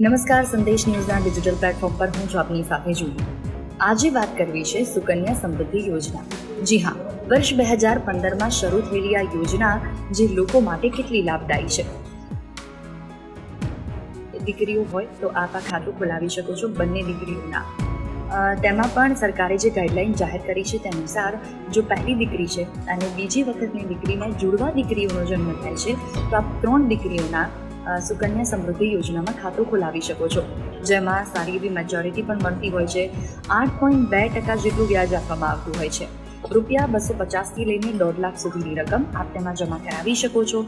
નમસ્કાર, સંદેશ ન્યૂઝના digital platform પર હું છું આપની સાથે જુલી. આજે વાત કરવી છે સુકન્યા સમૃદ્ધિ યોજના. જી હા, વર્ષ 2015માં શરૂ થયેલી આ યોજના જે લોકો માટે કેટલી લાભદાયી છે. દીકરીઓ હોય તો આપ આ ખાતું ખોલાવી શકો છો, બંને દીકરીઓના. તેમાં પણ સરકારે જે ગાઈડલાઈન જાહેર કરી છે તે અનુસાર જો પહેલી દીકરી છે અને બીજી વખતની દીકરીમાં જુડવા દીકરીઓનો જન્મ થાય છે તો આપ 3 દીકરીઓના સુકન્યા સમૃદ્ધિ યોજનામાં ખાતું ખોલાવી શકો છો, જેમાં સારી એવી મેજોરિટી પણ મળતી હોય છે. 8.2% જેટલું વ્યાજ આપવામાં આવતું હોય છે. રૂપિયા 250થી લઈને 1.5 લાખ સુધીની રકમ આપ તેમાં જમા કરાવી શકો છો.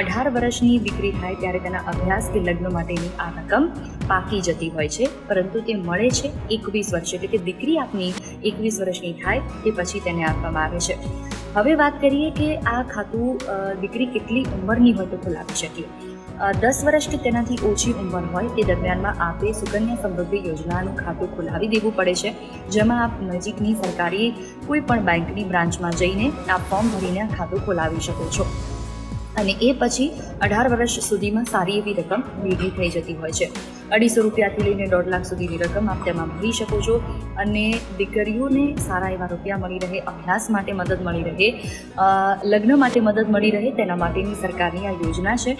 18 વર્ષની દીકરી થાય ત્યારે તેના અભ્યાસ કે લગ્ન માટેની આ રકમ પાકી જતી હોય છે, પરંતુ તે મળે છે 21 વર્ષે, એટલે કે દીકરી આપની 21 વર્ષની થાય તે પછી તેને આપવામાં આવે છે. હવે વાત કરીએ કે આ ખાતું દીકરી કેટલી ઉંમરની હોય તો ખોલાવી શકીએ. 10 વર્ષ કે તેનાથી ઓછી ઉંમર હોય તે દરમિયાનમાં આપે સુકન્યા સમૃદ્ધિ યોજનાનું ખાતું ખોલાવી દેવું પડે છે, જેમાં આપ નજીકની સરકારી કોઈ પણ બેંકની બ્રાન્ચમાં જઈને આપ ફોર્મ ભરીને આ ખાતું ખોલાવી શકો છો. અને એ પછી 18 વર્ષ સુધીમાં સારી એવી રકમ ભેગી થઈ જતી હોય છે. 250 રૂપિયાથી લઈને 1.5 લાખ સુધીની રકમ આપ તેમાં ભરી શકો છો. અને દીકરીઓને સારા એવા રૂપિયા મળી રહે, અભ્યાસ માટે મદદ મળી રહે, લગ્ન માટે મદદ મળી રહે, તેના માટેની સરકારની આ યોજના છે.